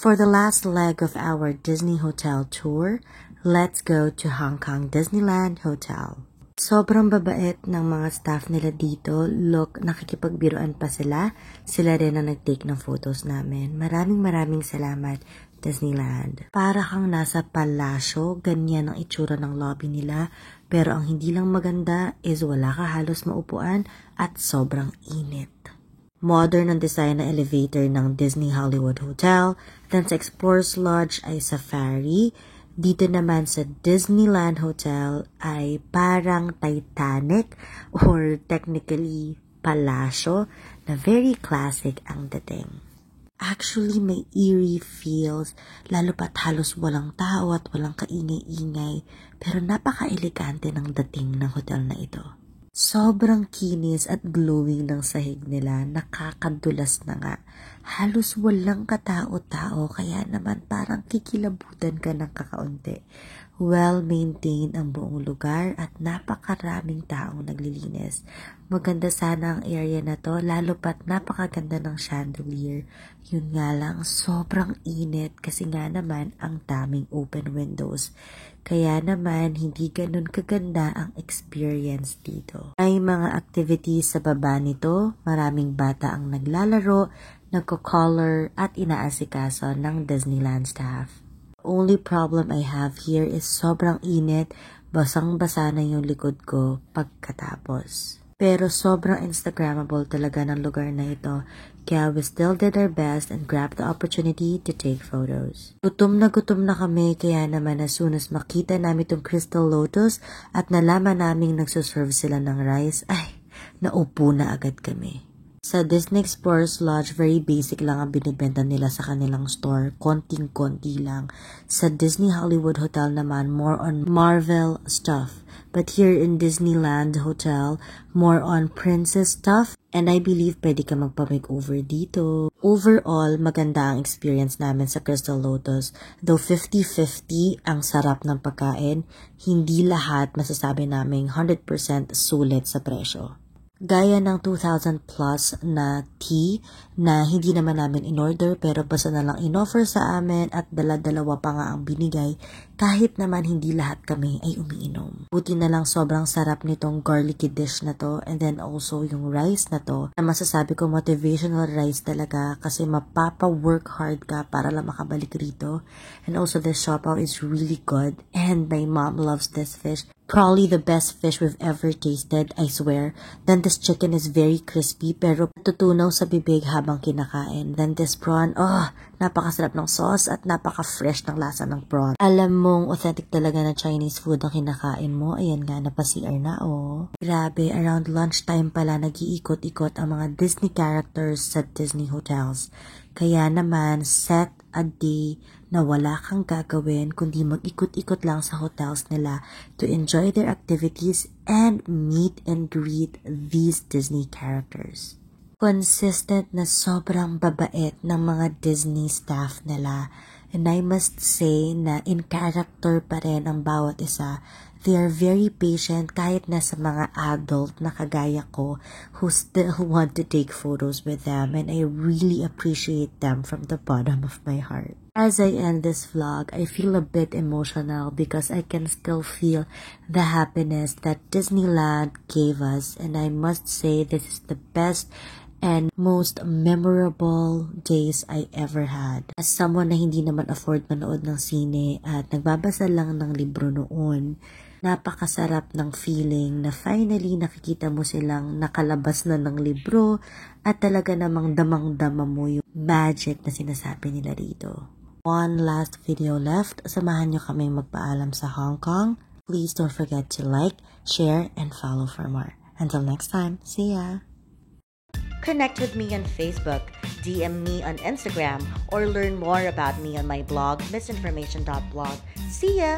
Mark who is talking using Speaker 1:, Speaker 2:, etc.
Speaker 1: For the last leg of our Disney Hotel tour, let's go to Hong Kong Disneyland Hotel. Sobrang babait ng mga staff nila dito. Look, nakikipagbiruan pa sila. Sila rin ang nag-take ng photos namin. Maraming salamat, Disneyland. Para kang nasa palasyo, ganyan ang itsura ng lobby nila. Pero ang hindi lang maganda is wala ka halos maupuan at sobrang init. Modern ang design na elevator ng Disney Hollywood Hotel. Then sa Explorers Lodge ay safari. Dito naman sa Disneyland Hotel ay parang Titanic or technically palasyo na very classic ang dating. Actually, may eerie feels, lalo pat halos walang tao at walang kaingay-ingay, pero napaka-elegante ng dating ng hotel na ito. Sobrang kinis at glowing ng sahig nila, nakakadulas na nga. Halos walang katao-tao, kaya naman parang kikilabutan ka ng kakaunti. Well-maintained ang buong lugar at napakaraming taong naglilinis. Maganda sana ang area na to, lalo pat napakaganda ng chandelier. Yun nga lang, sobrang init kasi nga naman ang daming open windows. Kaya naman, hindi ganun kaganda ang experience dito. May mga activities sa baba nito, maraming bata ang naglalaro, nagko-color at inaasikaso ng Disneyland staff. Only problem I have here is sobrang init, basang-basa na yung likod ko pagkatapos. Pero sobrang Instagrammable talaga ng lugar na ito, kaya we still did our best and grabbed the opportunity to take photos. Gutom na kami, kaya naman as soon as makita namin itong Crystal Lotus at nalaman naming nagsuserve sila ng rice, ay, naupo na agad kami. Sa Disney Explorers Lodge, very basic lang ang binibenta nila sa kanilang store. Konting-konti lang. Sa Disney Hollywood Hotel naman, more on Marvel stuff. But here in Disneyland Hotel, more on princess stuff. And I believe pwede ka magpa-makeover dito. Overall, maganda ang experience namin sa Crystal Lotus. Though 50-50 ang sarap ng pagkain, hindi lahat masasabi naming 100% sulit sa presyo. Gaya ng 2,000 plus na tea na hindi naman namin in-order pero basta na lang in-offer sa amin at dala-dalawa pa nga ang binigay kahit naman hindi lahat kami ay umiinom. Buti na lang sobrang sarap nitong garlicky dish na to and then also yung rice na to na masasabi ko motivational rice talaga kasi mapapa-work hard ka para lang makabalik rito. And also the siopaw is really good and my mom loves this fish. Probably the best fish we've ever tasted, I swear. Then this chicken is very crispy pero tutunaw sa bibig habang kinakain. Then this prawn, napakasarap ng sauce at napaka-fresh ng lasa ng prawn. Alam mong authentic talaga na Chinese food ang kinakain mo. Ayan nga, napa-CR na Grabe, around lunchtime pala nag-iikot-ikot ang mga Disney characters sa Disney hotels. Kaya naman, set a day na wala kang gagawin kundi mag-ikot-ikot lang sa hotels nila to enjoy their activities and meet and greet these Disney characters. Consistent na sobrang babait ng mga Disney staff nila. And I must say na in character pa rin ang bawat isa. They are very patient kahit na sa mga adult na kagaya ko who still want to take photos with them, and I really appreciate them from the bottom of my heart. As I end this vlog, I feel a bit emotional because I can still feel the happiness that Disneyland gave us, and I must say this is the best and most memorable days I ever had. As someone na hindi naman afford manood ng sine at nagbabasa lang ng libro noon, napakasarap ng feeling na finally nakikita mo silang nakalabas na ng libro at talaga namang damang-dama mo yung magic na sinasabi nila rito. One last video left. Samahan nyo kaming magpaalam sa Hong Kong. Please don't forget to like, share, and follow for more. Until next time, see ya! Connect with me on Facebook, DM me on Instagram, or learn more about me on my blog, misinformation.blog. See ya!